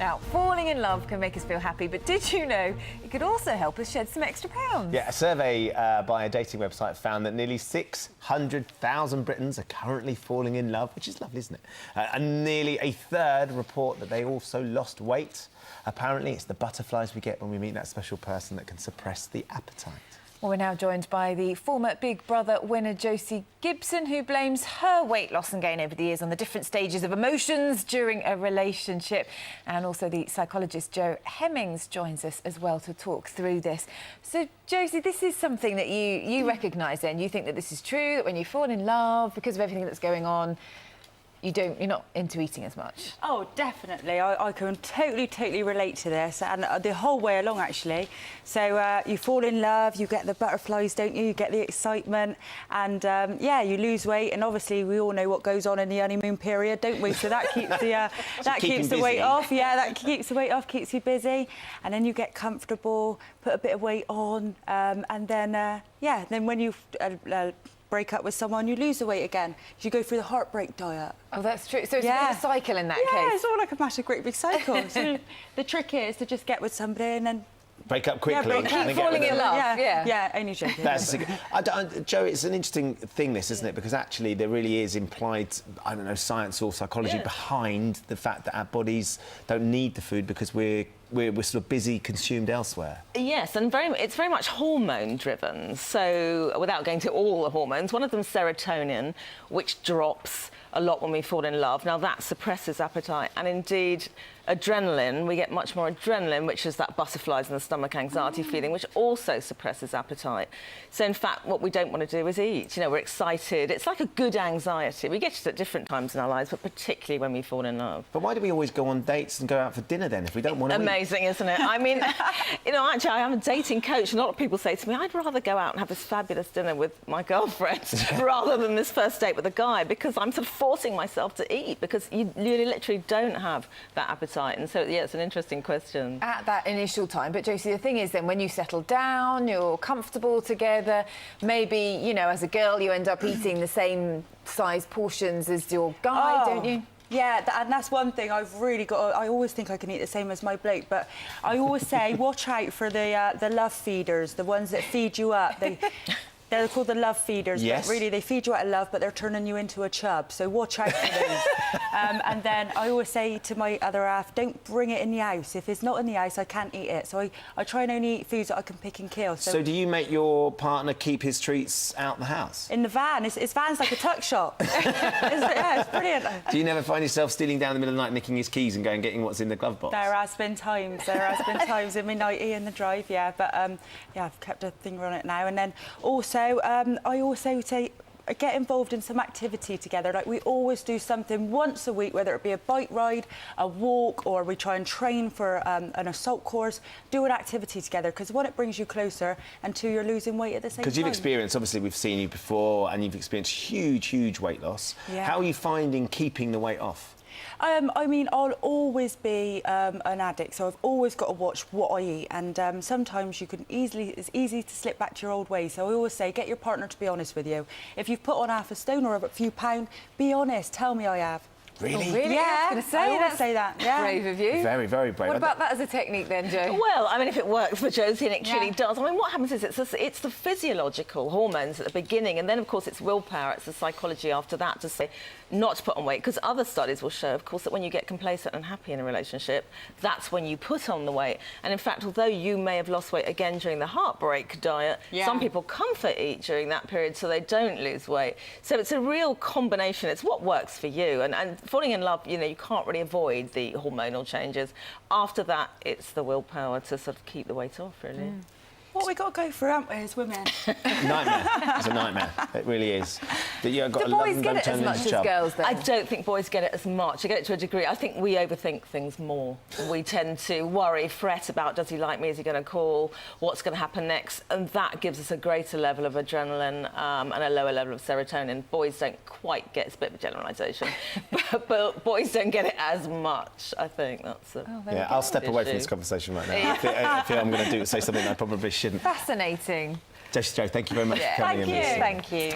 Now, falling in love can make us feel happy, but did you know it could also help us shed some extra pounds? Yeah, a survey by a dating website found that nearly 600,000 Britons are currently falling in love, which is lovely, isn't it? And nearly a third report that they also lost weight. Apparently, it's the butterflies we get when we meet that special person that can suppress the appetite. Well, we're now joined by the former Big Brother winner, Josie Gibson, who blames her weight loss and gain over the years on the different stages of emotions during a relationship. And also the psychologist, Hemmings, joins us as well to talk through this. So, Josie, this is something that you recognise then. You think that this is true, that when you fall in love, because of everything that's going on, you're not into eating as much? Oh, definitely. I can totally relate to this, and the whole way along, actually. So you fall in love, you get the butterflies, don't you? You get the excitement, and yeah, you lose weight. And obviously, we all know what goes on in the honeymoon period, don't we? So that keeps the weight off. Yeah, that keeps the weight off, keeps you busy, and then you get comfortable, put a bit of weight on, and then yeah, then when you break up with someone, you lose the weight again. You go through the heartbreak diet. Oh, that's true. So it's a bit of a cycle in that case. Yeah, it's all like a massive, great big cycle. So the trick is to just get with somebody and then break up quickly. Yeah, keep falling in love. Yeah, only joking. That's Joe, it's an interesting thing, this, isn't it? Because actually there really is implied, I don't know, science or psychology behind the fact that our bodies don't need the food because we're sort of busy, consumed elsewhere. Yes, and it's very much hormone-driven. So, without going to all the hormones, one of them is serotonin, which drops a lot when we fall in love. Now, that suppresses appetite. And indeed, adrenaline, we get much more adrenaline, which is that butterflies in the stomach anxiety feeling, which also suppresses appetite. So, in fact, what we don't want to do is eat. You know, we're excited. It's like a good anxiety. We get it at different times in our lives, but particularly when we fall in love. But why do we always go on dates and go out for dinner then if we don't want to eat? Amazing, isn't it? I mean, you know, actually, I am a dating coach, and a lot of people say to me, I'd rather go out and have this fabulous dinner with my girlfriend rather than this first date with a guy, because I'm sort of forcing myself to eat, because you literally don't have that appetite. And so, yeah, it's an interesting question. At that initial time. But, Josie, the thing is then, when you settle down, you're comfortable together, maybe, you know, as a girl, you end up eating the same size portions as your guy, don't you? Yeah, and that's one thing I've really got. I always think I can eat the same as my bloke, but I always say, watch out for the love feeders, the ones that feed you up. They're called the love feeders. Yes. But really, they feed you out of love, but they're turning you into a chub. So watch out for those. And then I always say to my other half, don't bring it in the house. If it's not in the house, I can't eat it. So I try and only eat foods that I can pick and kill. So do you make your partner keep his treats out the house? In the van. His van's like a tuck shop. It's brilliant. Do you never find yourself stealing down in the middle of the night, nicking his keys and going and getting what's in the glove box? There has been times. There has been times in my nightie in the drive, yeah. But, yeah, I've kept a finger on it now. And then also, I also say get involved in some activity together. Like, we always do something once a week, whether it be a bike ride, a walk, or we try and train for an assault course. Do an activity together, because one, it brings you closer, and two, you're losing weight at the same time. Because you've experienced, obviously, we've seen you before, and you've experienced huge weight loss. Yeah. How are you finding keeping the weight off? I mean, I'll always be an addict, so I've always got to watch what I eat, and sometimes it's easy to slip back to your old ways. So I always say, get your partner to be honest with you. If you've put on half a stone or a few pounds, be honest, tell me I have. Really? Oh, really? Yeah, I was going to I always say that. Yeah. Brave of you. Very brave. What about that as a technique then, Joe? Well, I mean, if it works for Josie, and it clearly does. I mean, what happens is it's the physiological hormones at the beginning, and then, of course, it's willpower, it's the psychology after that to say not to put on weight. Because other studies will show, of course, that when you get complacent and happy in a relationship, that's when you put on the weight. And in fact, although you may have lost weight again during the heartbreak diet, some people comfort eat during that period so they don't lose weight. So it's a real combination. It's what works for you. And falling in love, you know, you can't really avoid the hormonal changes. After that, it's the willpower to sort of keep the weight off, really. What we got to go for, haven't we, as women? Nightmare. It's a nightmare. It really is. Do boys get it as much as girls, then? I don't think boys get it as much. They get it to a degree. I think we overthink things more. We tend to worry, fret about, does he like me? Is he going to call? What's going to happen next? And that gives us a greater level of adrenaline and a lower level of serotonin. Boys don't quite get, it's a bit of a generalisation, but boys don't get it as much, I think. That's yeah, I'll step away from this conversation right now. I feel I'm going to say something I probably shouldn't. Fascinating. Josie, Joe, thank you very much for coming in. Thank you.